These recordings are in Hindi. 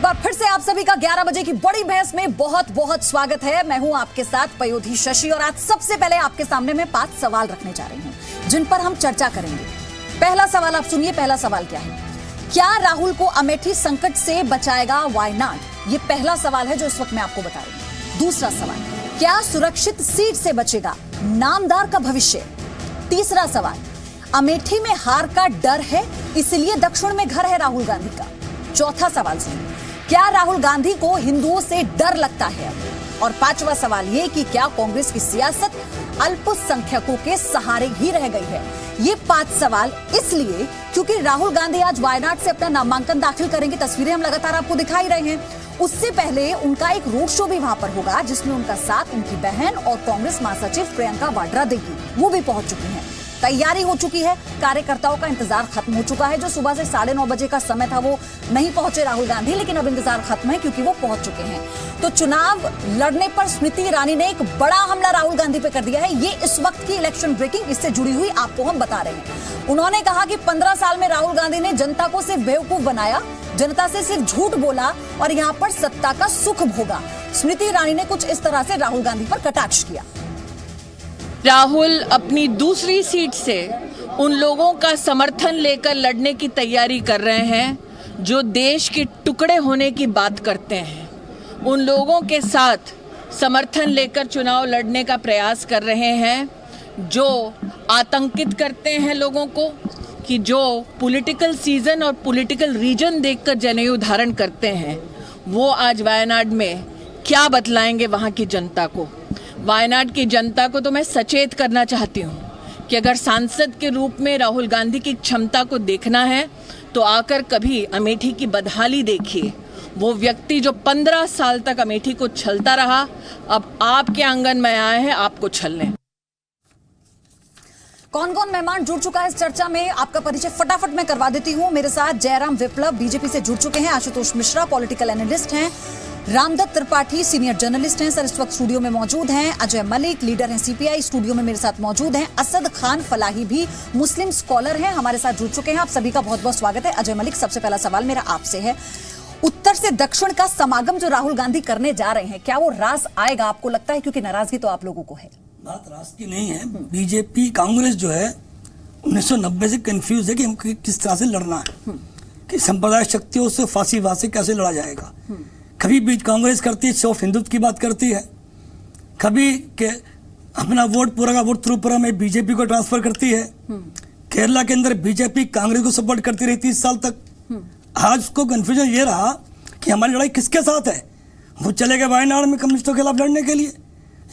बार फिर से आप सभी का 11 बजे की बड़ी बहस में बहुत बहुत स्वागत है। मैं हूं आपके साथ पयोधी शशि और आज सबसे पहले आपके सामने मैं 5 सवाल रखने जा रही हूं जिन पर हम चर्चा करेंगे। पहला सवाल आप सुनिए। पहला सवाल क्या है? क्या राहुल को अमेठी संकट से बचाएगा वायनाड? ये पहला सवाल है जो इस वक्त मैं आपको बता रही हूं। दूसरा सवाल, क्या सुरक्षित सीट से बचेगा नामदार का भविष्य? तीसरा सवाल, अमेठी में हार का डर है इसलिए दक्षिण में घर है राहुल गांधी का। चौथा सवाल सुनिए, क्या राहुल गांधी को हिंदुओं से डर लगता है? और पांचवा सवाल ये कि क्या कांग्रेस की सियासत अल्पसंख्यकों के सहारे ही रह गई है? ये 5 सवाल इसलिए क्योंकि राहुल गांधी आज वायनाड से अपना नामांकन दाखिल करेंगे। तस्वीरें हम लगातार आपको दिखाई रहे हैं। उससे पहले उनका एक रोड शो भी वहां पर होगा जिसमें उनका साथ उनकी बहन और कांग्रेस महासचिव प्रियंका वाड्रा देगी। वो भी पहुंच चुकी हैं, तैयारी हो चुकी है, कार्यकर्ताओं का इंतजार खत्म हो चुका है। जो सुबह से 9:30 बजे का समय था वो नहीं पहुंचे राहुल गांधी, लेकिन अब इंतजार खत्म है क्योंकि वो पहुंच चुके हैं। तो चुनाव लड़ने पर स्मृति ईरानी ने एक बड़ा हमला राहुल गांधी पे कर दिया है। ये इस वक्त की इलेक्शन ब्रेकिंग, इससे जुड़ी हुई आपको हम बता रहे हैं। उन्होंने कहा कि 15 साल में राहुल गांधी ने जनता को सिर्फ बेवकूफ बनाया, जनता से सिर्फ झूठ बोला और यहां पर सत्ता का सुख भोगा। स्मृति ईरानी ने कुछ इस तरह से राहुल गांधी पर कटाक्ष किया। राहुल अपनी दूसरी सीट से उन लोगों का समर्थन लेकर लड़ने की तैयारी कर रहे हैं जो देश के टुकड़े होने की बात करते हैं। उन लोगों के साथ समर्थन लेकर चुनाव लड़ने का प्रयास कर रहे हैं जो आतंकित करते हैं लोगों को, कि जो पॉलिटिकल सीजन और पॉलिटिकल रीजन देखकर जनेऊ धारण करते हैं। वो आज वायनाड में क्या बतलाएंगे वहाँ की जनता को। वायनाड की जनता को तो मैं सचेत करना चाहती हूँ कि अगर सांसद के रूप में राहुल गांधी की क्षमता को देखना है तो आकर कभी अमेठी की बदहाली देखिए। वो व्यक्ति जो 15 साल तक अमेठी को छलता रहा, अब आपके आंगन में आए हैं आपको छलने। कौन कौन मेहमान जुड़ चुका है इस चर्चा में, आपका परिचय फटाफट मैं करवा देती हूँ। मेरे साथ जयराम विप्लव बीजेपी से जुड़ चुके हैं, आशुतोष मिश्रा पॉलिटिकल एनालिस्ट हैं, रामदत्त त्रिपाठी सीनियर जर्नलिस्ट हैं सर इस वक्त स्टूडियो में मौजूद हैं, अजय मलिक लीडर हैं सीपीआई स्टूडियो में मेरे साथ मौजूद हैं, असद खान फलाही भी मुस्लिम स्कॉलर हैं हमारे साथ जुड़ चुके हैं। आप सभी का बहुत बहुत स्वागत है। अजय मलिक, सबसे पहला सवाल मेरा आपसे है, उत्तर से दक्षिण का समागम जो राहुल गांधी करने जा रहे हैं, क्या वो रास आएगा आपको लगता है? क्योंकि नाराजगी तो आप लोगों को है। बात रास की नहीं है। बीजेपी कांग्रेस जो है 1990 से कंफ्यूज है कि हम किस तरह से लड़ना है, कि सांप्रदायिक शक्तियों से फांसीवाद से कैसे लड़ा जाएगा। कभी बीच कांग्रेस करती है सिर्फ हिंदुत्व की बात करती है, कभी के अपना वोट पूरा का वोट त्रिपुरा में बीजेपी को ट्रांसफर करती है, केरला के अंदर बीजेपी कांग्रेस को सपोर्ट करती रही 30 साल तक। आज उसको कंफ्यूजन ये रहा कि हमारी लड़ाई किसके साथ है। वो चले गए वायनाड में कम्युनिस्टों के खिलाफ लड़ने के लिए,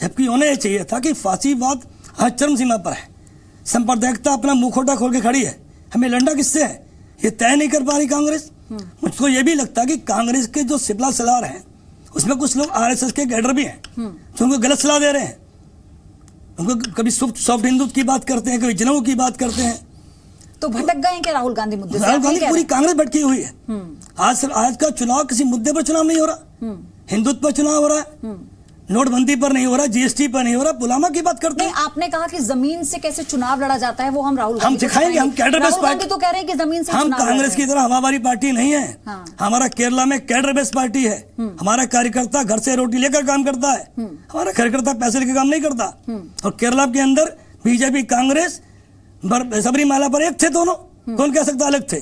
जबकि उन्हें यह चाहिए था कि फांसीवाद आज चरम सीमा पर है, सांप्रदायिकता अपना मुखौटा खोल के खड़ी है, हमें लड़ना किससे है ये तय नहीं कर पा रही कांग्रेस। मुझको ये भी लगता है कि कांग्रेस के जो सिपला सलार हैं उसमें कुछ लोग आरएसएस के कैडर भी हैं जो उनको गलत सलाह दे रहे हैं। उनको कभी सॉफ्ट हिंदुत्व की बात करते हैं, कभी जनेऊ की बात करते हैं। तो भटक गए हैं क्या राहुल गांधी मुद्दे से? राहुल गांधी पूरी कांग्रेस भटकी हुई है। आज का चुनाव किसी मुद्दे पर चुनाव नहीं हो रहा, हिंदुत्व पर चुनाव हो रहा है, नोटबंदी पर नहीं हो रहा, जीएसटी पर नहीं हो रहा, पुलवामा की बात करते हैं। आपने कहा कि जमीन से कैसे चुनाव लड़ा जाता है वो हम राहुल हम सिखाएंगे। हम कैडर बेस्ड पार्टी तो कह रहे हैं कि जमीन से हम कांग्रेस की तरह हवाबारी पार्टी नहीं है। हाँ। हमारा केरला में कैडर बेस्ड पार्टी है। हमारा कार्यकर्ता घर से रोटी लेकर काम करता है, हमारा कार्यकर्ता पैसे लेकर काम नहीं करता। और केरला के अंदर बीजेपी कांग्रेस सबरीमाला पर एक थे दोनों, कौन कह सकता अलग थे।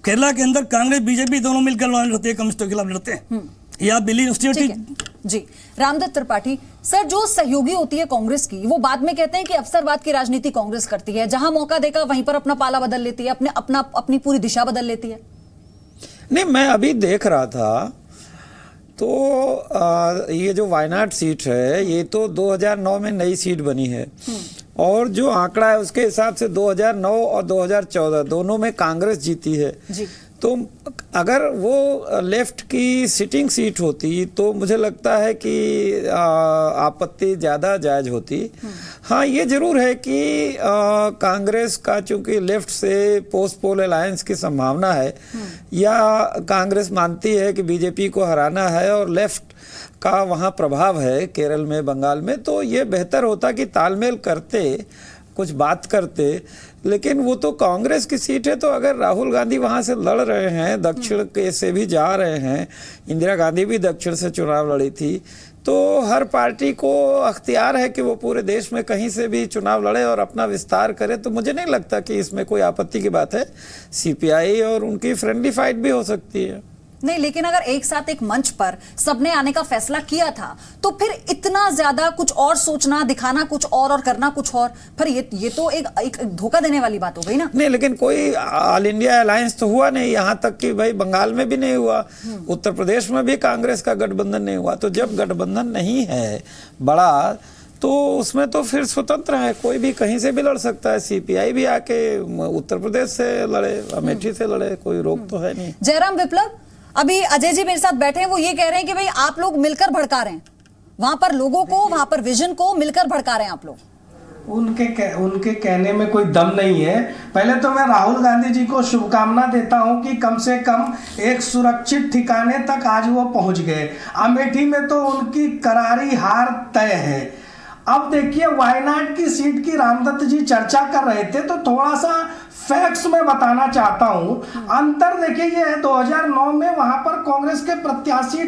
केरला के अंदर कांग्रेस बीजेपी दोनों मिलकर लड़ते हैं, कम्युनिस्टों के खिलाफ लड़ते हैं। या दिल्ली यूनिवर्सिटी जी। रामदत्त त्रिपाठी सर, जो सहयोगी होती है कांग्रेस की वो बाद में कहते हैं कि अवसरवाद की राजनीति कांग्रेस करती है, जहां मौका देखा वहीं पर अपना पाला बदल लेती है, अपनी पूरी दिशा बदल लेती है। नहीं, मैं अभी देख रहा था तो ये जो वायनाड सीट है ये तो 2009 में नई सीट बनी है और जो आंकड़ा है उसके हिसाब से 2009 और 2014 दोनों में कांग्रेस जीती है जी। तो अगर वो लेफ्ट की सिटिंग सीट होती तो मुझे लगता है कि आपत्ति ज़्यादा जायज होती। हाँ, ये जरूर है कि कांग्रेस का चूंकि लेफ्ट से पोस्ट पोल अलायंस की संभावना है या कांग्रेस मानती है कि बीजेपी को हराना है और लेफ्ट का वहाँ प्रभाव है केरल में, बंगाल में, तो ये बेहतर होता कि तालमेल करते कुछ बात करते, लेकिन वो तो कांग्रेस की सीट है। तो अगर राहुल गांधी वहां से लड़ रहे हैं, दक्षिण के से भी जा रहे हैं, इंदिरा गांधी भी दक्षिण से चुनाव लड़ी थी, तो हर पार्टी को अख्तियार है कि वो पूरे देश में कहीं से भी चुनाव लड़े और अपना विस्तार करे। तो मुझे नहीं लगता कि इसमें कोई आपत्ति की बात है। सीपीआई और उनकी फ्रेंडली फाइट भी हो सकती है। नहीं, लेकिन अगर एक साथ एक मंच पर सबने आने का फैसला किया था तो फिर इतना ज्यादा कुछ और सोचना, दिखाना कुछ और करना कुछ और, फिर ये तो एक धोखा देने वाली बात हो गई ना। नहीं, लेकिन कोई ऑल इंडिया अलायंस तो हुआ नहीं, यहाँ तक कि भाई बंगाल में भी नहीं हुआ, उत्तर प्रदेश में भी कांग्रेस का गठबंधन नहीं हुआ। तो जब गठबंधन नहीं है बड़ा, तो उसमें तो फिर स्वतंत्र है, कोई भी कहीं से भी लड़ सकता है। सीपीआई भी आके उत्तर प्रदेश से लड़े, अमेठी से लड़े, कोई रोक तो है नहीं। जयराम विप्लव, अभी अजय जी मेरे साथ बैठे हैं, वो ये कह रहे हैं कि भाई आप लोग मिलकर भड़का रहे हैं, वहां पर लोगों को, वहां पर विजन को मिलकर भड़का रहे हैं आप लोग। उनके कहने में कोई दम नहीं है। पहले तो मैं राहुल गांधी जी को शुभकामना देता हूं कि कम से कम एक सुरक्षित ठिकाने तक आज वो पहुंच गए। अमेठी में तो उनकी करारी हार तय है। अब देखिए, वायनाड की सीट की रामदत्त जी चर्चा कर रहे थे, तो थोड़ा सा फैक्ट्स में बताना चाहता हूं। अंतर देखिए, ये है 2009 में वहां पर कांग्रेस के प्रत्याशी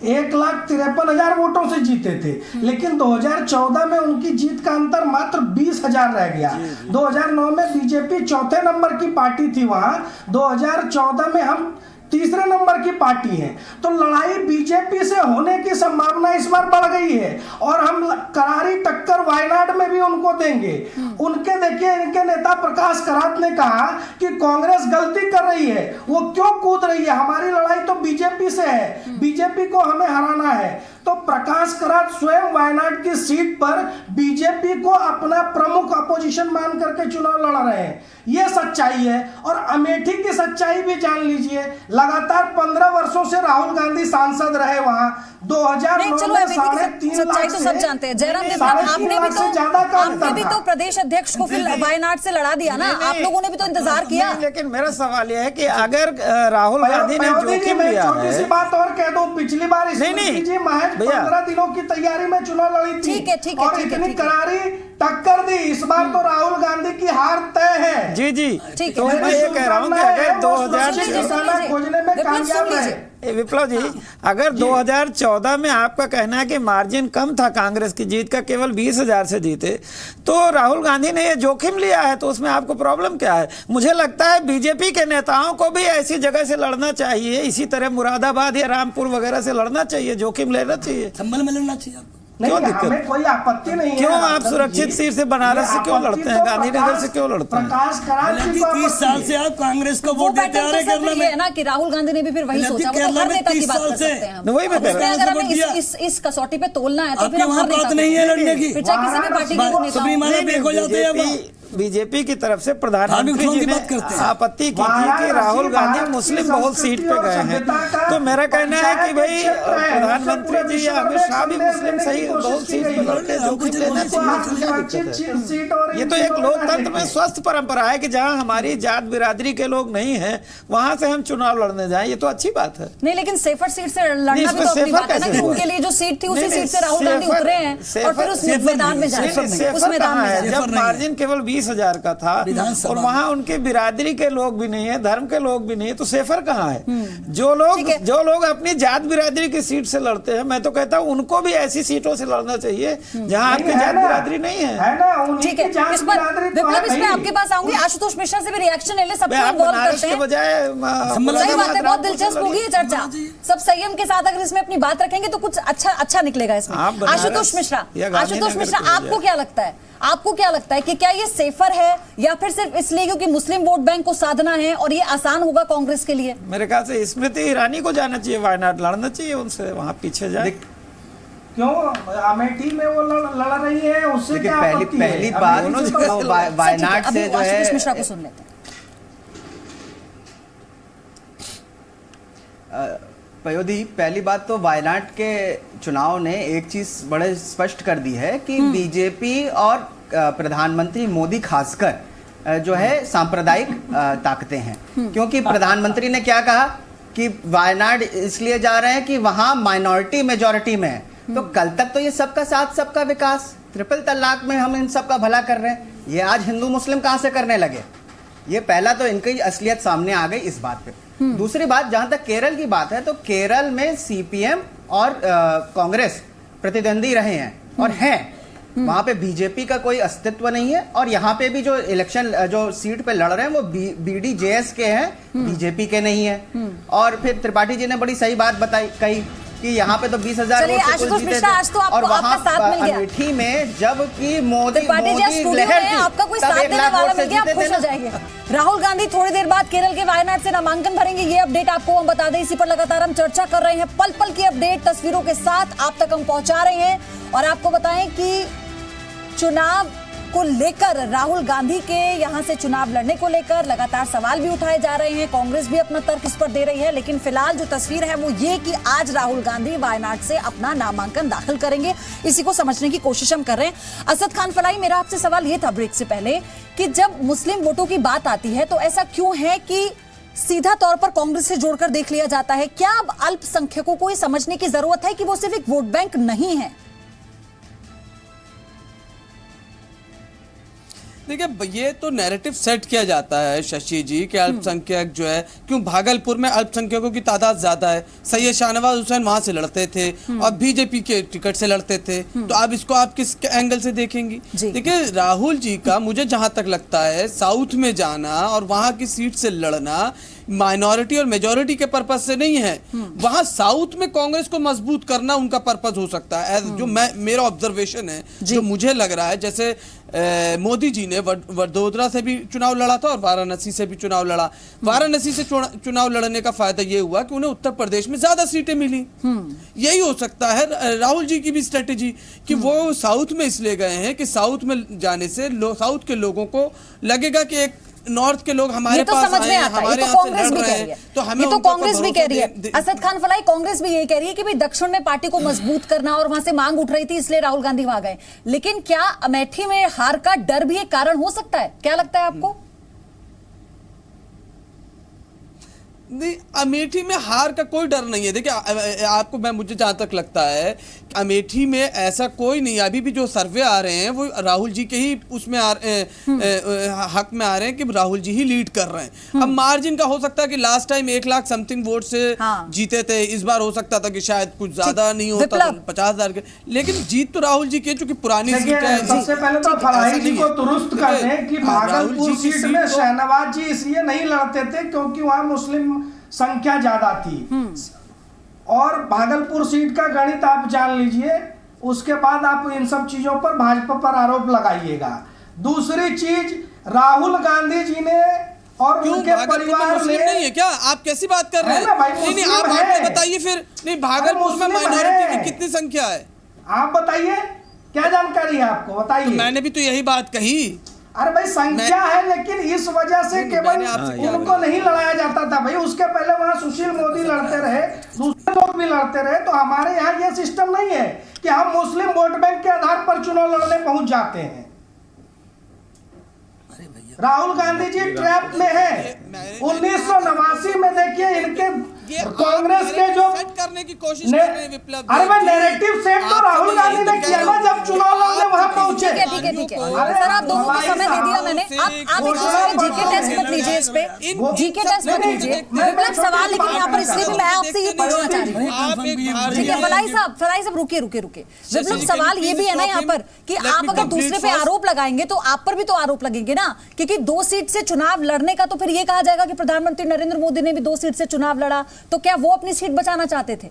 1,53,000 वोटों से जीते थे, लेकिन 2014 में उनकी जीत का अंतर मात्र 20,000 रह गया। 2009 में बीजेपी चौथे नंबर की पार्टी थी वहां, 2014 में हम तीसरे नंबर की पार्टी है। तो लड़ाई बीजेपी से होने की संभावना इस बार बढ़ गई है और हम करारी टक्कर वायनाड में भी उनको देंगे। उनके देखिए, इनके नेता प्रकाश करात ने कहा कि कांग्रेस गलती कर रही है, वो क्यों कूद रही है, हमारी लड़ाई तो बीजेपी से है, बीजेपी को हमें हराना है। तो प्रकाश करात स्वयं वायनाड की सीट पर बीजेपी को अपना प्रमुख अपोजिशन मान करके चुनाव लड़ रहे हैं। यह सच्चाई है। और अमेठी की सच्चाई भी जान लीजिए, लगातार 15 वर्षों से राहुल गांधी सांसद रहे वहां। 2009 में 3.5 सच्चाई तो सब जानते हैं। जयराम विप्लव, आपने भी तो प्रदेश अध्यक्ष को फिर वायनाड से लड़ा दिया ना, आप लोगों ने भी तो इंतजार किया। लेकिन मेरा सवाल यह है कि अगर राहुल गांधी ने जोखिम लिया है, छोटी सी बात और कह दूं, पिछली बार जी महज 15 दिनों की तैयारी में चुनाव लड़ी थी, ठीक है, और इतनी करारी टक्कर दी। इस बार तो राहुल गांधी की हार तय है। जी ठीक तो मैं ये कह रहा हूँ कि अगर 2014 खोजने में कामयाब रहे। विप्लव जी, अगर 2014 में आपका कहना है कि मार्जिन कम था कांग्रेस की जीत का, केवल 20,000 से जीते, तो राहुल गांधी ने ये जोखिम लिया है, तो उसमें आपको प्रॉब्लम क्या है? मुझे लगता है बीजेपी के नेताओं को भी ऐसी जगह से लड़ना चाहिए, इसी तरह मुरादाबाद या रामपुर वगैरह से लड़ना चाहिए, जोखिम लेना चाहिए, संभल में लड़ना चाहिए आपको। क्यों दिक्कत? हमें कोई आपत्ति नहीं है। क्यों आप सुरक्षित सीट से बनारस से क्यों लड़ते हैं, गांधीनगर से क्यों लड़ते हैं? प्रकाश करात जी को 30 साल से आप कांग्रेस को वोट देते आ रहे केरला में, है ना कि राहुल गांधी ने भी फिर वही सोचा, वो तो हर नेता की बात कर सकते हैं हम। वही मैं कह रहा हूं। अगर हमें इस कसौटी पे तोलना है तो फिर हम हर नेता बात नहीं है लड़ने की, फिर चाहे किसी भी पार्टी के नेता सभी माना बेक हो जाते हैं। बीजेपी की तरफ से प्रधानमंत्री जी ने आपत्ति की थी कि राहुल गांधी मुस्लिम बहुल सीट पे गए हैं, तो मेरा कहना है कि भाई प्रधानमंत्री जी या अमित शाह भी मुस्लिम सही बहुल सीट पे लड़के जोखिम लेना चाहिए। ये तो एक लोकतंत्र में स्वस्थ परंपरा है कि जहां हमारी जात बिरादरी के लोग नहीं है वहां से हम चुनाव लड़ने जाएं, ये तो अच्छी बात है। नहीं, लेकिन सेफर सीट से लड़ना भी तो अपनी बात है ना, कि उनके लिए जो सीट थी उसी सीट से राहुल गांधी उतरे हैं और फिर उस मैदान में जाए, उस मैदान में जाए। जब मार्जिन केवल 20,000 का था और वहां उनके बिरादरी के लोग भी नहीं है, धर्म के लोग भी नहीं है, तो सेफर कहाँ है? जो लोग अपनी जात बिरादरी की सीट से लड़ते हैं, मैं तो कहता हूं उनको भी ऐसी सीटों से लड़ना चाहिए जहां आपकी जात बिरादरी नहीं है। ठीक है, इस पर विप्लव, इस पे आपके पास आऊंगी। आशुतोष मिश्रा से भी रिएक्शन ले ले, सबको इन्वॉल्व करते हैं। सही बात है, बहुत दिलचस्प होगी ये चर्चा। सब संयम के साथ अगर इसमें अपनी बात रखेंगे तो कुछ अच्छा निकलेगा इसमें। आशुतोष मिश्रा, आपको क्या लगता है? आपको क्या लगता है कि क्या ये सेफर है या फिर सिर्फ इसलिए क्योंकि मुस्लिम वोट बैंक को साधना है और ये आसान होगा कांग्रेस के लिए? मेरे ख्याल से स्मृति ईरानी को जाना चाहिए, वायनाड लड़ना चाहिए उनसे, वहां पीछे जाए। क्यों अमेठी में वो लड़ रही है, उससे क्या पहली बात वायनाड से जो है। आशुतोष मिश्रा को सुन लेते हैं। पयोधी, पहली बात तो वायनाड के चुनाव ने एक चीज बड़े स्पष्ट कर दी है कि बीजेपी और प्रधानमंत्री मोदी खासकर जो है सांप्रदायिक ताकतें हैं, क्योंकि प्रधानमंत्री ने क्या कहा कि वायनाड इसलिए जा रहे हैं कि वहां माइनॉरिटी मेजॉरिटी में है, तो कल तक तो ये सबका साथ सबका विकास, ट्रिपल तलाक में हम इन सबका भला कर रहे हैं, ये आज हिंदू मुस्लिम कहां से करने लगे? ये पहला तो इनकी असलियत सामने आ गई इस बात पे। दूसरी बात, जहां तक केरल की बात है तो केरल में सीपीएम और कांग्रेस प्रतिद्वंदी रहे हैं और हैं, वहां पे बीजेपी का कोई अस्तित्व नहीं है। और यहाँ पे भी जो इलेक्शन जो सीट पे लड़ रहे हैं वो बीडीजेएस के हैं, बीजेपी के नहीं है। और फिर त्रिपाठी जी ने बड़ी सही बात बताई कही कि यहाँ पे तो 20,000 चलिए, वोट से आशुतोष कुछ जीते मिश्रा, थे। आज तो आपको और वहाँ आपका साथ मिल गया। अमेठी में जबकि मोदी त्रिपाठी जी स्टूडियो लहर में थी, आपका कोई तब साथ 1 देने लाख वाला वोट से मिल गया, आप जीते थे खुश हो ना। जाएंगे। राहुल गांधी थोड़ी देर बाद केरल के वायनाड से नामांकन भरेंगे, ये अपडेट आपको हम बता दें। इसी पर लगातार हम चर्चा कर रहे हैं, पल पल की अपडेट तस्वीरों के साथ आप तक हम पहुंचा रहे हैं। और आपको बताएं कि चुनाव को लेकर, राहुल गांधी के यहां से चुनाव लड़ने को लेकर लगातार सवाल भी उठाए जा रहे हैं, कांग्रेस भी अपना तर्क इस पर दे रही है। लेकिन फिलहाल जो तस्वीर है वो ये कि आज राहुल गांधी वायनाड से अपना नामांकन दाखिल करेंगे, इसी को समझने की कोशिश हम कर रहे हैं। असद खान फलाई, मेरा आपसे सवाल ये था ब्रेक से पहले कि जब मुस्लिम वोटों की बात आती है तो ऐसा क्यों है कि सीधा तौर पर कांग्रेस से जोड़कर देख लिया जाता है? क्या अब अल्पसंख्यकों को ये समझने की जरूरत है कि वो सिर्फ एक वोट बैंक नहीं है? देखिए, ये तो नैरेटिव सेट किया जाता है शशि जी कि अल्पसंख्यक जो है, क्यों भागलपुर में अल्पसंख्यकों की तादाद ज्यादा है, सैयद शाहनवाज हुसैन वहां से लड़ते थे और बीजेपी के टिकट से लड़ते थे, तो अब इसको आप किस एंगल से देखेंगी? देखिए, राहुल जी का मुझे जहां तक लगता है साउथ में जाना और वहां की सीट से लड़ना माइनॉरिटी और मेजॉरिटी के पर्पज से नहीं है। वहां साउथ में कांग्रेस को मजबूत करना उनका पर्पज हो सकता है, जो मेरा ऑब्जर्वेशन है, जो मुझे लग रहा है। जैसे मोदी जी ने वडोदरा से भी चुनाव लड़ा था और वाराणसी से भी चुनाव लड़ा। वाराणसी से चुनाव लड़ने का फायदा ये हुआ कि उन्हें उत्तर प्रदेश में ज्यादा सीटें मिली। यही हो सकता है राहुल जी की भी स्ट्रेटेजी कि वो साउथ में इसलिए गए हैं कि साउथ में जाने से साउथ के लोगों को लगेगा कि एक नॉर्थ के लोग हमारे पास आए हैं, हमारे यहाँ से लड़ रहे हैं, तो हमें तो कांग्रेस भी कह रही है। असद खान फलाई, कांग्रेस भी यही कह रही है कि भाई दक्षिण में पार्टी को मजबूत करना और वहां से मांग उठ रही थी, इसलिए राहुल गांधी वहां गए। लेकिन क्या अमेठी में हार का डर भी एक कारण हो सकता है? क्या लगता है आपको? नहीं, अमेठी में हार का कोई डर नहीं है। देखिए, आपको मुझे जहां तक लगता है अमेठी में ऐसा कोई नहीं है। अभी भी जो सर्वे आ रहे हैं वो राहुल जी के ही उसमें हक में आ रहे हैं कि राहुल जी ही लीड कर रहे हैं। अब मार्जिन का हो सकता है कि last time 1 lakh something vote से जीते थे, इस बार हो सकता था कि शायद कुछ ज्यादा नहीं होता, 50,000 के, लेकिन जीत तो राहुल जी की, चूंकि पुरानी सीट है। सबसे पहले तो फलाही जी को दुरुस्त कर दें कि भागलपुर सीट में शहनवाज जी इसलिए नहीं लड़ते थे क्योंकि वहां मुस्लिम संख्या ज्यादा थी, और भागलपुर सीट का गणित आप जान लीजिए, उसके बाद आप इन सब चीजों पर भाजपा पर आरोप लगाइएगा। दूसरी चीज, राहुल गांधी जी ने और उनके परिवार ने, नहीं है क्या? आप कैसी बात कर रहे हैं? नहीं, आप आगे बताइए फिर। नहीं, भागलपुर में माइनॉरिटी की कितनी संख्या है? आप बताइए, क्या जानकारी है आपको, बताइए। तो मैंने भी तो यही बात कही। अरे भाई, संख्या है, लेकिन इस वजह से केवल उनको नहीं लड़ाया जाता था भाई। उसके पहले वहां सुशील मोदी लड़ते रहे, दूसरे लोग भी लड़ते रहे। तो हमारे यहाँ ये सिस्टम नहीं है कि हम मुस्लिम वोट बैंक के आधार पर चुनाव लड़ने पहुंच जाते हैं। राहुल गांधी जी ट्रैप में है। 1989 में देखिए इनके कांग्रेस के जो करने की कोशिश कर रहे हैं विप्लव। अरे भाई, नैरेटिव सेट तो राहुल गांधी ने किया ना जब चुनाव लड़ने वहां पहुंचे। ठीक है। सर, आप दोनों को समय दे दिया मैंने। आप एक दूसरे जीके टेस्ट मत लीजिए, इस पे जीके टेस्ट मत लीजिए। विप्लव सवाल, लेकिन यहाँ पर इसलिए भी मैं आपसे ये पूछना चाह रही हूँ। ठीक है, फलाई साहब रुकिए। विप्लव, सवाल ये भी है ना यहाँ पर कि आप अगर दूसरे पे आरोप लगाएंगे तो आप पर भी तो आरोप लगेंगे ना, क्योंकि 2 सीट से चुनाव लड़ने का तो फिर ये कहा जाएगा कि प्रधानमंत्री नरेंद्र मोदी ने भी 2 सीट से चुनाव लड़ा, तो क्या वो अपनी सीट बचाना चाहते थे?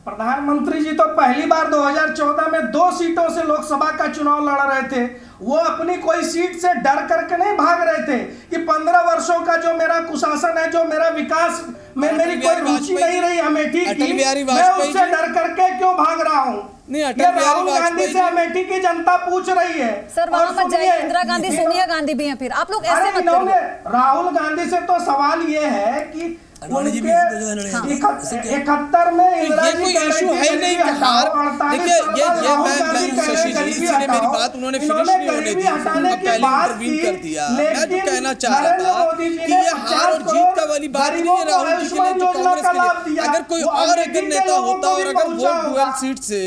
प्रधानमंत्री जी तो पहली बार 2014 में 2 सीटों से लोकसभा का चुनाव लड़ रहे थे। वो अपनी कोई सीट से डर करके नहीं भाग रहे थे कि 15 वर्षों का जो मेरा कुशासन है, जो मेरा विकास में मेरी कोई रुचि नहीं रही अमेठी की, मैं उससे डर करके क्यों भाग रहा हूँ? ये राहुल गांधी से अमेठी की जनता पूछ रही है। सर, वहां मत जाइए, इंदिरा गांधी, सोनिया गांधी भी हैं, फिर आप लोग ऐसे मत करिए। राहुल गांधी से तो सवाल ये है कि 71 में इंदिरा जी कोई इशू है ही नहीं कि हार। देखिए, ये मैं शशि जी, इसीलिए मेरी बात उन्होंने फिनिश नहीं होने दी, पहले इंटरवीन कर दिया। मैं तो कहना चाह रहा था कि ये हार और जीत का वाली बात नहीं गरीबों है को राहुल जी के लिए, आयुष्मान जो योजना कांग्रेस का के लाभ लिए। दिया, अगर कोई वो और अमेठी अगर के नेता लोगों होता को और भी अगर वो पहुंचा डुअल होगा। सीट से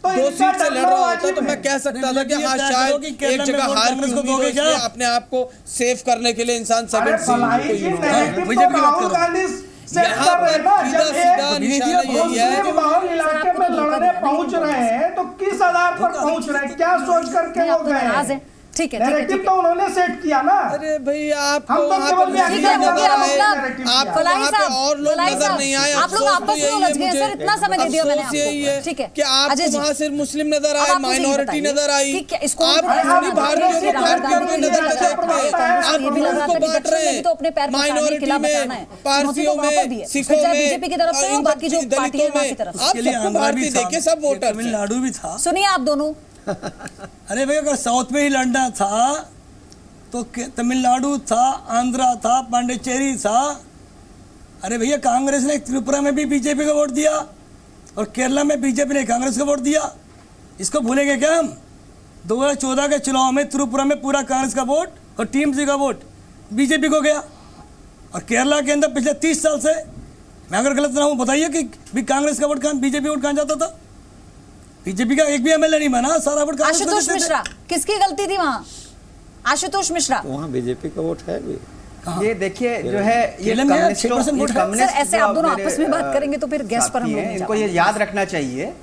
तो 2 इनका सीट से लड़ डरना रहा होता वाजिब तो मैं है। कह सकता था कि हाँ ये शायद कि एक केरला में जगह वोट हार की कांग्रेस को उम्मीद दोगे है, क्या? इसलिए अपने आप को सेव करने के लिए इंसान अरे सेकंड भलाई सीट जी, को नैरेटिव बीजेपी तो की बात राहुल करो। गांधी सेट यहाँ कर रहे हैं ना। पर जब सीधा एक निशाना यही है मुस्लिम बहुल इलाके में लड़ने पहुंच रहे हैं तो किस आधार पर पहुंच रहे हैं, क्या सोच करके नहीं, वो आप तो गए नाराज हैं। ठीक है, ठीक है, नैरेटिव ठीक तो है। उन्होंने सेट किया ना। अरे भाई आप हम तो वहाँ केवल पे ये मुस्लिम ठीक है, नजर हो गया आए, मतलब आप फलाई वहाँ पे साहब, और लोग फलाई नजर साहब, नहीं आए। आप लोग अफसोस आपस तो में यही उलझ है गए मुझे। सर, इतना समय दे दिया मैंने अफसोस यही है आपको। ठीक है, कि अजय आपको जी। वहाँ सिर्फ मुस्लिम नजर अब आए, आप मुझे ये माइनॉरिटी बताइए नजर आई। कि इसको आप भी अपनी राहुल भारतीयों गांधी को राहुल भारतीयों गांधी में को नजर ये देखते लगा था हैं, आप कि ये भी लगा लोगों था को कि बांट दक्षिण रहे में भी तो अपने पैर हैं, पसारने के माइनॉरिटी खिलाफ में, बताना है। पारसियों वहाँ पर भी में, है। सिखों चाहे में, बीजेपी की तरफ से हो, बाकी जो पार्टी है वहाँ की तरफ से। आप इसके लिए सबको आंध्रा भारतीय भी था, देखिए, सब ये वोटर तमिलनाडु भी था। सुनिए आप दोनों। अरे भाई अगर साउथ में ही लड़ना था तो तमिलनाडु था, आंध्रा था, पांडिचेरी था। अरे भैया कांग्रेस ने त्रिपुरा में भी बीजेपी का वोट दिया और केरला में बीजेपी ने कांग्रेस का वोट दिया। इसको भूलेंगे क्या हम? 2014 के चुनाव में त्रिपुरा में पूरा कांग्रेस का वोट और टीएमसी का वोट बीजेपी को गया। और केरला के अंदर पिछले 30 साल से, मैं अगर गलत ना हूँ बताइए कि भी कांग्रेस का वोट कहाँ, बीजेपी वोट कहाँ जाता था? बीजेपी का एक भी एमएलए नहीं बना, सारा वोट कांग्रेस को आशुतोष देते थे। मिश्रा, किसकी गलती थी वहाँ? आशुतोष मिश्रा। वहाँ बीजेपी का वोट है भी। ये देखिए जो है ये केरल में कम्युनिस्टों 6% वोट है। सर, ऐसे आप दोनों आपस में बात करेंगे तो फिर गैस पर हम लोग नहीं जा इनको ये याद रखना चाहिए।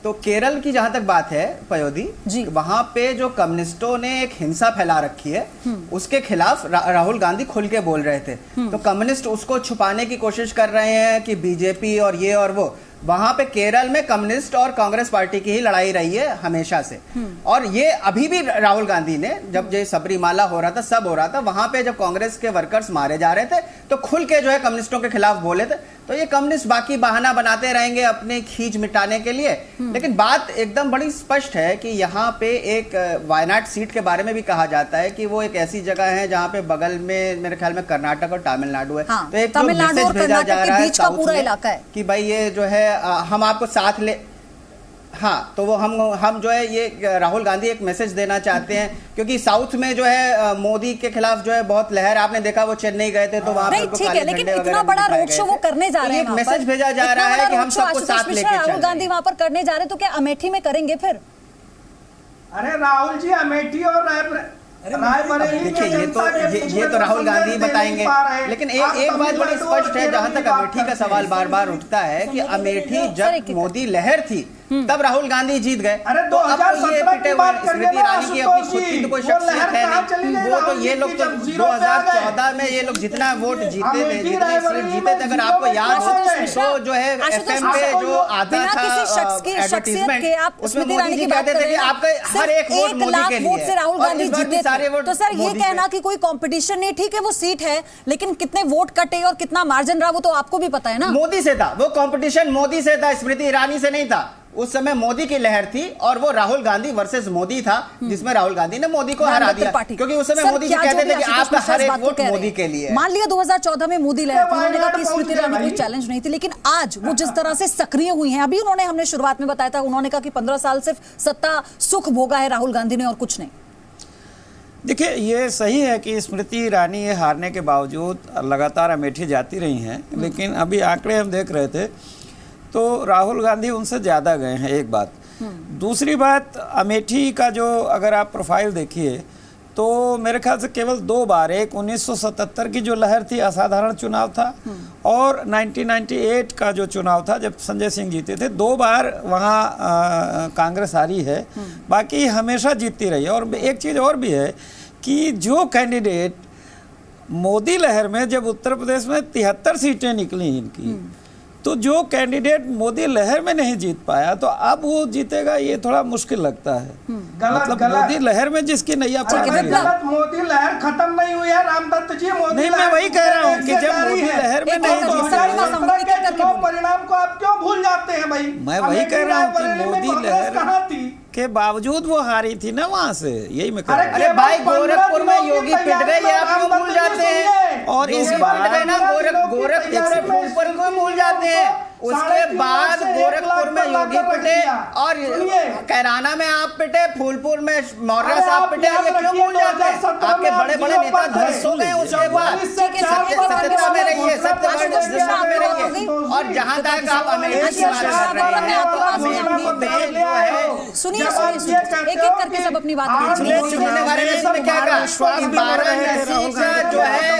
तो केरल की जहां तक बात है पयोधी जी। वहां पे जो कम्युनिस्टों ने एक हिंसा फैला रखी है उसके खिलाफ राहुल गांधी खुल के बोल रहे थे। तो कम्युनिस्ट उसको छुपाने की कोशिश कर रहे हैं कि बीजेपी और ये और वो। वहां पे केरल में कम्युनिस्ट और कांग्रेस पार्टी की ही लड़ाई रही है हमेशा से। और ये अभी भी राहुल गांधी ने जब ये सबरीमाला हो रहा था, सब हो रहा था, वहां पे जब कांग्रेस के वर्कर्स मारे जा रहे थे तो खुल के जो है कम्युनिस्टों के खिलाफ बोले थे। तो ये कम्युनिस्ट बाकी बहाना बनाते रहेंगे अपने खींच मिटाने के लिए। लेकिन बात एकदम बड़ी स्पष्ट है कि यहाँ पे एक वायनाड सीट के बारे में भी कहा जाता है कि वो एक ऐसी जगह है जहाँ पे बगल में मेरे ख्याल में कर्नाटक और तमिलनाडु है। हाँ, तो एक जो तमिलनाडु मैसेज और भेजा कर्नाटक जा के रहा है बीच का साउथ पूरा में इलाका है कि भाई ये जो है हम आपको साथ ले। हाँ, तो वो हम जो है ये राहुल गांधी एक मैसेज देना चाहते हैं क्योंकि साउथ में जो है मोदी के खिलाफ जो है बहुत लहर, आपने देखा वो चेन्नई गए थे तो वहां नहीं, ठीक है, लेकिन इतना बड़ा रोड शो वो करने जा रहे हैं। एक मैसेज भेजा जा रहा है कि हम सबको साथ लेके चल राहुल गांधी वहां पर करने जा रहे हैं, तो क्या अमेठी में करेंगे फिर? अरे राहुल जी अमेठी और रायबरेली देखिए ये तो राहुल गांधी बताएंगे। लेकिन एक बात बड़ी स्पष्ट है, जहां तक अमेठी का सवाल बार बार उठता है कि अमेठी जब मोदी लहर थी तब राहुल गांधी जीत गए। अरे तो अब तो ये 2017 पिटे की हुए बात करिए स्मृति ना ईरानी की अपनी खुद की तो कोई वो शख्सियत लहर है कहाँ चली नहीं। गई? वो तो राहुल ये जी लोग तो जब जीरो पे आ गए। 2014 में ये लोग जितना वोट जीते थे, अमेठी जितनी सीट रायबरेली जीते थे, अगर आपको में याद हो आशुतोष तो जो है आशुतोष FM पे मिश्रा, जो आता बिना था किसी शख्स की शख्सियत के आप उसमें स्मृति मोदी ईरानी जी की बात कहते कर थे रहे कि हैं। आपका हर सिर्फ एक वोट 1 मोदी लाख के वोट लिए से राहुल और गांधी इस बार भी जीते सारे थे। वोट तो सर ये मोदी पे। कहना कि कोई कंपटीशन नहीं, ठीक है वो सीट है, लेकिन कितने वोट कटे और कितना मार्जिन रहा वो तो आपको भी पता है ना। मोदी से था वो कंपटीशन, मोदी से था, स्मृति ईरानी से नहीं था। उस समय मोदी की लहर थी और वो राहुल गांधी वर्सेस मोदी था, जिसमें राहुल गांधी ने मोदी को हरा दिया क्योंकि उस समय मोदी जी कहते थे कि आपका हर एक वोट मोदी के लिए। मान लिया 2014 में मोदी लहर थी, उन्होंने कहा कि स्मृति ईरानी कोई चैलेंज नहीं थी, लेकिन आज वो जिस तरह से सक्रिय हुई हैं, अभी उन्होंने, हमने शुरुआत में बताया था, उन्होंने कहा कि 15 साल सिर्फ सत्ता सुख भोगा है राहुल गांधी ने और कुछ नहीं। देखिए ये सही है कि स्मृति ईरानी ये हारने के बावजूद लगातार अमेठी जाती रही हैं, लेकिन अभी आंकड़े हम देख रहे थे तो राहुल गांधी उनसे ज़्यादा गए हैं, एक बात। दूसरी बात, अमेठी का जो अगर आप प्रोफाइल देखिए तो मेरे ख्याल से केवल 2 बार, एक 1977 की जो लहर थी, असाधारण चुनाव था, और 1998 का जो चुनाव था जब संजय सिंह जीते थे, 2 बार वहाँ कांग्रेस हारी है, बाकी हमेशा जीतती रही है। और एक चीज़ और भी है कि जो कैंडिडेट मोदी लहर में जब उत्तर प्रदेश में 73 सीटें निकली इनकी, तो जो कैंडिडेट मोदी लहर में नहीं जीत पाया तो अब वो जीतेगा, ये थोड़ा मुश्किल लगता है। मतलब मोदी लहर में जिसकी नैया पार है। गलत, मोदी लहर खत्म नहीं हुई है रामदत्त जी। मोदी नहीं, मैं वही कह रहा हूँ कि जब मोदी लहर में नहीं जीता, परिणाम को आप क्यों भूल जाते हैं भाई? मैं वही कह रहा हूँ कि मोदी लहर कहाँ थी के बावजूद वो हारी थी ना वहाँ से, यही मैं कह रहा हूँ। अरे भाई गोरखपुर में योगी पिट गए, ये आप क्यों भूल जाते हैं? और इस बार गोरखपुर को भूल जाते हैं। उसके बाद गोरखपुर में योगी पिटे और कैराना में आप पिटे, फूलपुर में मौर्य साहब पिटे, ये क्यों भूल जाते हैं? आपके बड़े बड़े नेता ध्वस्त हो गए, उसके बाद सत्ता में रहिए, सत्ता में रहिए। और जहां तक आप अमेठी की बात कर रहे हैं, सुनिए एक एक करके सब अपनी बात पिछले चुनाव के बारे में इसमें क्या कहा? 12 सीट जो है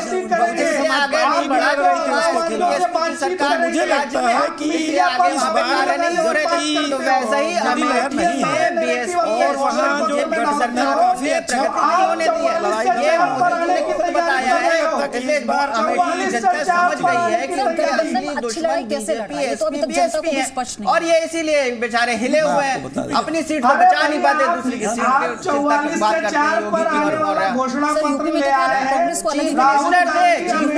आगे नहीं बढ़ा गई सरकार। मुझे लगता है कि इस बार नहीं हो रही थी, तो वैसे ही अमेठी में बीएसपी और वहाँ जो गठबंधन काफी अच्छा होने दिया, ये मोदी ने खुद बताया है। इस बार अमेठी की जनता समझ गई है कि उनके असली दुश्मन बीजेपी एसपी है, और ये इसीलिए बेचारे हिले हुए हैं, अपनी सीट को बचा नहीं पाते, दूसरी की सीट की चिंता की बात करते हैं। घोषणा पत्र ले आ रहे हैं। चीफ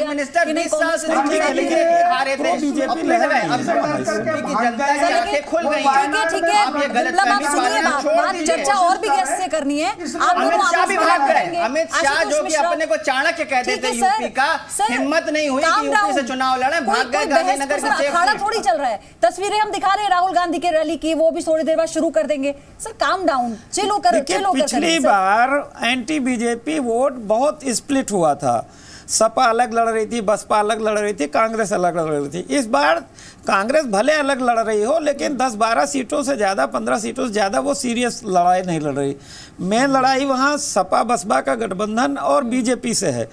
मिनिस्टर 20 साल से हारे थे, बीजेपी की जनता की आंखें खुल गई हैं। ठीक है आप ये गलतफहमी बात चर्चा और भी गैस से करनी है। आप अमित शाह भी भाग गए। अमित शाह जो कि अपने को चाणक्य कहते थे यूपी का, हिम्मत नहीं हुई कि यूपी से चुनाव लड़े, भाग गए गांधीनगर की सेफ अखाड़ा थोड़ी चल रहा है। तस्वीरें हम दिखा रहे हैं राहुल गांधी के रैली की, वो भी थोड़ी देर बाद शुरू कर देंगे। सर काम डाउन, चिल होकर पिछली बार एंटी बीजेपी वोट बहुत स्प्लिट हुआ था। सपा अलग लड़ रही थी, बसपा अलग लड़ रही थी, कांग्रेस अलग लड़ रही थी। इस बार कांग्रेस भले अलग लड़ रही हो, लेकिन 10-12 सीटों से ज़्यादा, 15 सीटों से ज़्यादा वो सीरियस लड़ाई नहीं लड़ रही। मेन लड़ाई वहाँ सपा बसपा का गठबंधन और बीजेपी से है।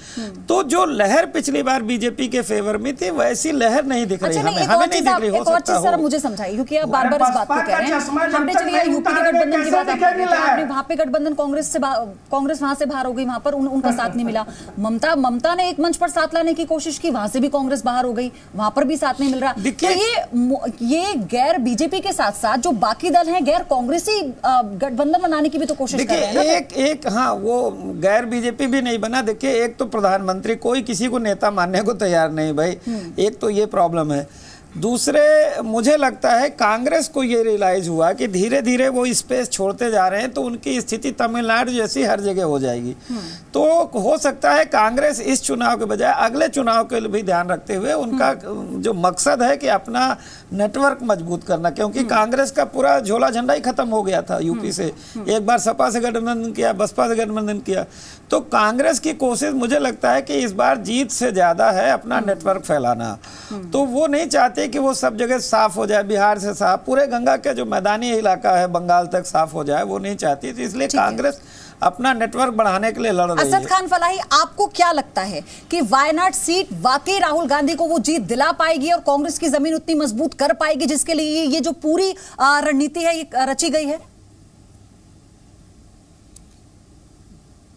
तो जो लहर पिछली बार बीजेपी के फेवर में थी, वैसी लहर नहीं दिख रही। हमें नहीं दिख रही। हो सकता है मुझे समझाइए, क्योंकि आप बार-बार इस बात को कह रहे हैं। हमने चलिए यूपी के गठबंधन की बात आपने, वहाँ पे गठबंधन कांग्रेस वहाँ से बाहर हो गई, वहाँ पर उनका साथ नहीं मिला। ममता ने एक मंच पर साथ लाने की कोशिश की, वहां से भी कांग्रेस बाहर हो गई, वहां पर भी साथ नहीं मिल रहा। तो ये गैर बीजेपी के साथ साथ जो बाकी दल हैं, गैर कांग्रेसी गठबंधन बनाने की भी तो कोशिश कर रहे हैं ना। एक हाँ, वो गैर बीजेपी भी नहीं बना। देखिए, एक तो प्रधानमंत्री, कोई किसी को नेता मानने को तैयार नहीं भाई, एक तो ये प्रॉब्लम है। दूसरे, मुझे लगता है कांग्रेस को ये रियलाइज हुआ कि धीरे धीरे वो स्पेस छोड़ते जा रहे हैं, तो उनकी स्थिति तमिलनाडु जैसी हर जगह हो जाएगी। तो हो सकता है कांग्रेस इस चुनाव के बजाय अगले चुनाव के लिए भी ध्यान रखते हुए उनका जो मकसद है कि अपना नेटवर्क मजबूत करना, क्योंकि कांग्रेस का पूरा झोला झंडा ही खत्म हो गया था यूपी से। एक बार सपा से गठबंधन किया, बसपा से गठबंधन किया। तो कांग्रेस की कोशिश मुझे लगता है कि इस बार जीत से ज्यादा है अपना नेटवर्क फैलाना। तो वो नहीं चाहते कि वो सब जगह साफ हो जाए, बिहार से साफ, पूरे गंगा के जो मैदानी इलाका है बंगाल तक साफ हो जाए, वो नहीं चाहती। तो इसलिए कांग्रेस अपना नेटवर्क बढ़ाने के लिए लड़ रही है। असद खान फलाही, आपको क्या लगता है कि वायनाड सीट वाकई राहुल गांधी को वो जीत दिला पाएगी और कांग्रेस की जमीन उतनी मजबूत कर पाएगी जिसके लिए ये जो पूरी रणनीति है ये रची गई है?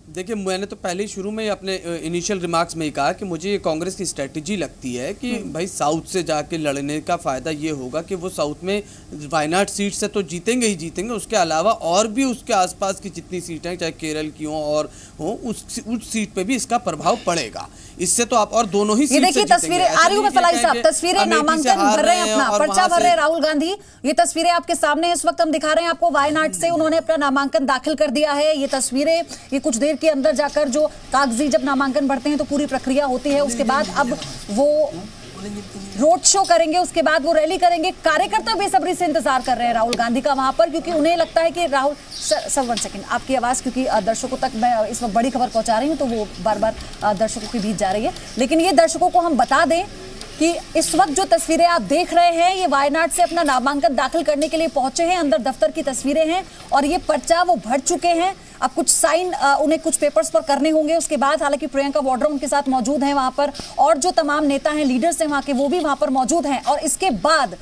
देखिए, मैंने तो पहले ही शुरू में अपने इनिशियल रिमार्क्स में ही कहा कि मुझे ये कांग्रेस की स्ट्रेटजी लगती है कि भाई साउथ से जाके लड़ने का फ़ायदा ये होगा कि वो साउथ में वायनाड सीट से तो जीतेंगे ही जीतेंगे, उसके अलावा और भी उसके आसपास की जितनी सीटें हैं, चाहे केरल की हों और हो, उस सीट पे भी इसका प्रभाव पड़ेगा। इससे तो आप और दोनों ही ये देखिए तस्वीरें आ रही हूं मैं फलाई साहब, तस्वीरें नामांकन भर रहे हैं, अपना पर्चा भर रहे हैं राहुल गांधी। ये तस्वीरें आपके सामने इस वक्त हम दिखा रहे हैं आपको, वायनाड से उन्होंने अपना नामांकन दाखिल कर दिया है। ये तस्वीरें, ये कुछ देर के अंदर जाकर जो कागजी जब नामांकन भरते हैं तो पूरी प्रक्रिया होती है, उसके बाद अब वो रोड शो करेंगे, उसके बाद वो रैली करेंगे। कार्यकर्ता बेसब्री से इंतजार कर रहे हैं राहुल गांधी का वहां पर, क्योंकि उन्हें लगता है कि राहुल सर 1 सेकंड, आपकी आवाज क्योंकि दर्शकों तक मैं इस वक्त बड़ी खबर पहुंचा रही हूं तो वो बार बार दर्शकों के बीच जा रही है। लेकिन ये दर्शकों को हम बता दें कि इस वक्त जो तस्वीरें आप देख रहे हैं ये वायनाड से अपना नामांकन दाखिल करने के लिए पहुंचे हैं। अंदर दफ्तर की तस्वीरें हैं और ये पर्चा वो भर चुके हैं। अब कुछ साइन उन्हें कुछ पेपर्स पर करने होंगे, उसके बाद हालांकि प्रियंका वाड्रा उनके साथ मौजूद हैं वहां पर, और जो तमाम नेता हैं, लीडर्स हैं वहां के, वो भी वहां पर मौजूद हैं। और इसके बाद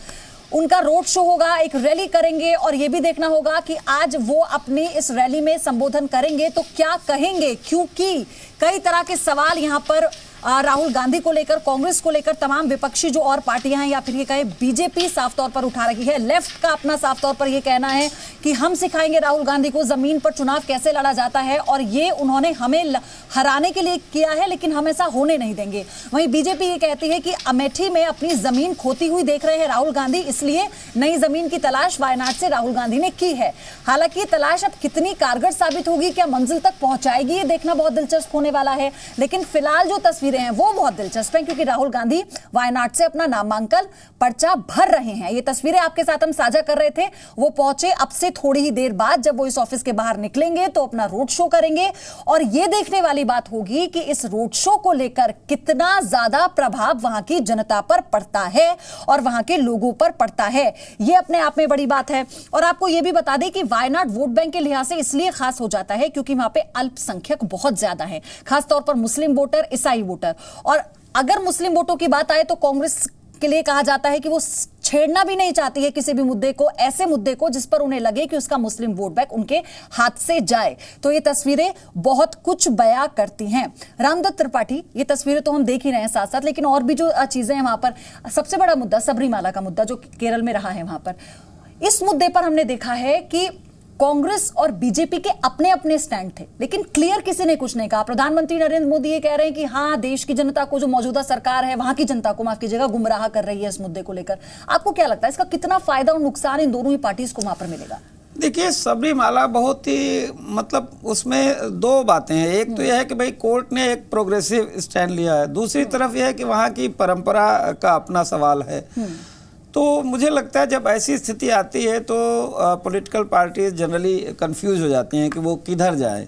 उनका रोड शो होगा, एक रैली करेंगे और ये भी देखना होगा कि आज वो अपनी इस रैली में संबोधन करेंगे तो क्या कहेंगे, क्योंकि कई तरह के सवाल यहाँ पर राहुल गांधी को लेकर, कांग्रेस को लेकर, तमाम विपक्षी जो और पार्टियां हैं या फिर ये कहे बीजेपी साफ तौर पर उठा रही है। लेफ्ट का अपना साफ तौर पर ये कहना है कि हम सिखाएंगे राहुल गांधी को जमीन पर चुनाव कैसे लड़ा जाता है और ये उन्होंने हमें हराने के लिए किया है लेकिन हम ऐसा होने नहीं देंगे। वहीं बीजेपी ये कहती है कि अमेठी में अपनी जमीन खोती हुई देख रहे हैं राहुल गांधी, इसलिए नई जमीन की तलाश वायनाड से राहुल गांधी ने की है। हालांकि तलाश अब कितनी कारगर साबित होगी, क्या मंजिल तक पहुंचाएगी, ये देखना बहुत दिलचस्प होने वाला है। लेकिन फिलहाल जो तस्वीर तस्वीरें हैं वो बहुत दिलचस्प हैं, क्योंकि राहुल गांधी वायनाड से अपना नामांकन पर्चा भर रहे हैं। ये तस्वीरें आपके साथ हम साझा कर रहे थे। वो पहुंचे अब से थोड़ी ही देर बाद, जब वो इस ऑफिस के बाहर निकलेंगे तो अपना रोड शो करेंगे, और ये देखने वाली बात होगी कि इस रोड शो को लेकर कितना ज्यादा प्रभाव वहां की जनता पर पड़ता है और वहां के लोगों पर पड़ता है। ये अपने आप में बड़ी बात है। और आपको ये भी बता दें कि वायनाड वोट बैंक के लिहाज से इसलिए खास हो जाता है क्योंकि वहां पे अल्पसंख्यक बहुत ज्यादा है, खासतौर पर मुस्लिम वोटर, ईसाई वोटर। और अगर मुस्लिम वोटों की बात आए तो कांग्रेस के लिए कहा जाता है कि वो छेड़ना भी नहीं चाहती है किसी भी मुद्दे को, ऐसे मुद्दे को जिस पर उन्हें लगे कि उसका मुस्लिम वोट बैंक उनके हाथ से जाए। तो ये तस्वीरें बहुत कुछ बयां करती हैं। रामदत्त त्रिपाठी, ये तस्वीरें तो हम देख ही रहे हैं साथ साथ, लेकिन और भी जो चीजें हैं वहां पर, सबसे बड़ा मुद्दा सबरीमाला का मुद्दा जो केरल में रहा है, वहां पर इस मुद्दे पर हमने देखा है कि कांग्रेस और बीजेपी के अपने अपने स्टैंड थे, लेकिन क्लियर किसी ने कुछ नहीं कहा। प्रधानमंत्री नरेंद्र मोदी ये कह रहे हैं कि हाँ, देश की जनता को, जो मौजूदा सरकार है वहां की जनता को, माफ कीजिएगा, गुमराह कर रही है इस मुद्दे को लेकर। आपको क्या लगता है इसका कितना फायदा और नुकसान इन दोनों ही पार्टीज को वहां पर मिलेगा? देखिए, सबरीमाला बहुत ही मतलब उसमें दो बातें हैं। एक तो यह है कि भाई कोर्ट ने एक प्रोग्रेसिव स्टैंड लिया है, दूसरी तरफ यह है कि वहाँ की परंपरा का अपना सवाल है। तो मुझे लगता है जब ऐसी स्थिति आती है तो पॉलिटिकल पार्टीज जनरली कंफ्यूज हो जाती हैं कि वो किधर जाए।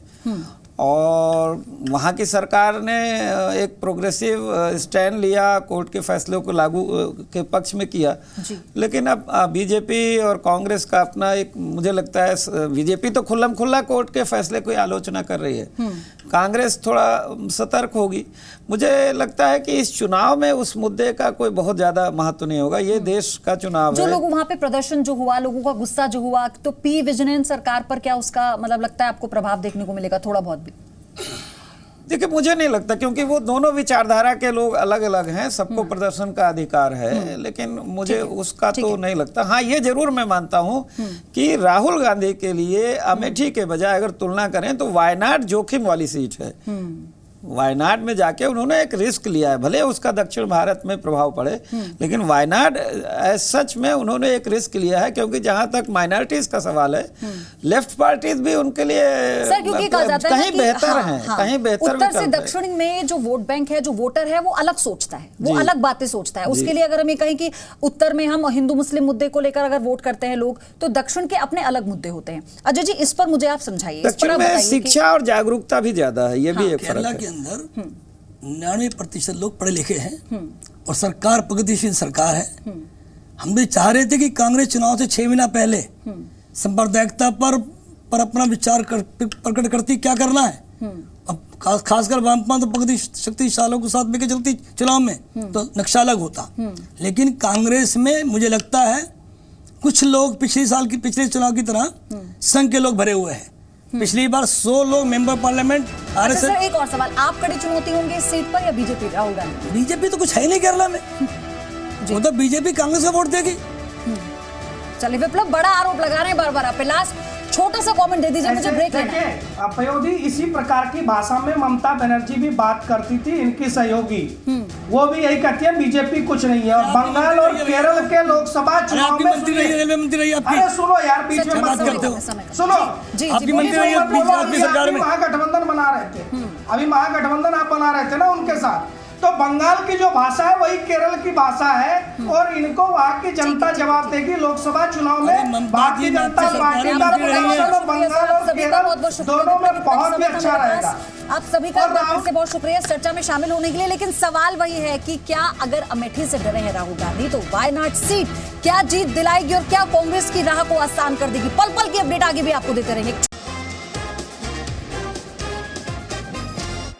और वहाँ की सरकार ने एक प्रोग्रेसिव स्टैंड लिया, कोर्ट के फैसले को लागू के पक्ष में किया। लेकिन अब बीजेपी और कांग्रेस का अपना एक, मुझे लगता है बीजेपी तो खुल्लम खुल्ला कोर्ट के फैसले की आलोचना कर रही है, कांग्रेस थोड़ा सतर्क होगी। मुझे लगता है कि इस चुनाव में उस मुद्दे का कोई बहुत ज्यादा महत्व नहीं होगा। ये देश का चुनाव जो है। लोगों वहां पे प्रदर्शन जो हुआ, लोगों का गुस्सा जो हुआ, तो पी विजिलेंस सरकार पर क्या उसका मतलब लगता है आपको प्रभाव देखने को मिलेगा थोड़ा बहुत भी? देखिए, मुझे नहीं लगता, क्योंकि वो दोनों विचारधारा के लोग अलग अलग हैं, सबको प्रदर्शन का अधिकार है, लेकिन मुझे उसका तो नहीं लगता। हाँ, ये जरूर मैं मानता हूँ कि राहुल गांधी के लिए अमेठी के बजाय अगर तुलना करें तो वायनाड जोखिम वाली सीट है। वायनाड में जाके उन्होंने एक रिस्क लिया है, भले उसका दक्षिण भारत में प्रभाव पड़े, लेकिन वायनाड सच में उन्होंने एक रिस्क लिया है, क्योंकि जहां तक माइनॉरिटीज का सवाल है, लेफ्ट पार्टीज भी उनके लिए सर, क्योंकि कहा जाता है कहीं बेहतर हैं, कहीं बेहतर। उत्तर से दक्षिण में जो वोट बैंक है, जो वोटर है, वो अलग सोचता है, वो अलग बातें सोचता है। उसके लिए अगर हम ये कहें कि उत्तर में हम हिंदू मुस्लिम मुद्दे को लेकर अगर वोट करते हैं लोग, तो दक्षिण के अपने अलग मुद्दे होते हैं। अजय जी, इस पर मुझे आप समझाइए। दक्षिण में शिक्षा और जागरूकता भी ज्यादा है, ये भी एक फर्क है। अंदर 99% लोग पढ़े लिखे हैं और सरकार प्रगतिशील सरकार है। हम भी चाह रहे थे कि कांग्रेस चुनाव से 6 महीना पहले सांप्रदायिकता पर अपना विचार प्रकट करती, क्या करना है। अब खासकर वामपंथ प्रगति शक्तिशालियों को साथ लेकर चलती चुनाव में, तो नक्शा अलग होता। लेकिन कांग्रेस में मुझे लगता है कुछ लोग पिछले चुनाव की तरह संघ के लोग भरे हुए हैं। पिछली बार 100 लोग मेंबर पार्लियामेंट सर, एक और सवाल, आप कड़ी चुनौती होंगे इस सीट पर या बीजेपी, राहुल गांधी? बीजेपी तो कुछ है ही नहीं केरला में, वो तो बीजेपी कांग्रेस को वोट देगी। चलिए, विप्लव बड़ा आरोप लगा रहे हैं बार-बार आप पे। लास्ट छोटा सा कमेंट दे दीजिए, मुझे ब्रेक लेना है। पयोधी, इसी प्रकार की भाषा में ममता बनर्जी भी बात करती थी, इनकी सहयोगी, वो भी यही कहती है बीजेपी कुछ नहीं है। और बंगाल और केरल के लोकसभा चुनाव में रेलवे मंत्री रही आपकी। अरे सुनो यार, बीच में बात करते हो, सुनो। आपकी मंत्री रही सरकार में, महागठबंधन बना रहे थे, अभी महागठबंधन आप बना रहे थे ना उनके साथ, तो बंगाल की जो भाषा है वही केरल की भाषा है, और इनको वहाँ की जनता जवाब देगी लोकसभा चुनाव में। भारतीय जनता पार्टी का प्रदर्शन बंगाल और केरल दोनों में बहुत ही अच्छा रहेगा। आप सभी का फिर से बहुत शुक्रिया इस चर्चा में शामिल होने के लिए। लेकिन सवाल वही है कि क्या अगर अमेठी से डरे हैं राहुल गांधी, तो वायनाड सीट क्या जीत दिलाएगी और क्या कांग्रेस की राह को आसान कर देगी? पल पल की अपडेट आगे भी आपको देते रहेंगे।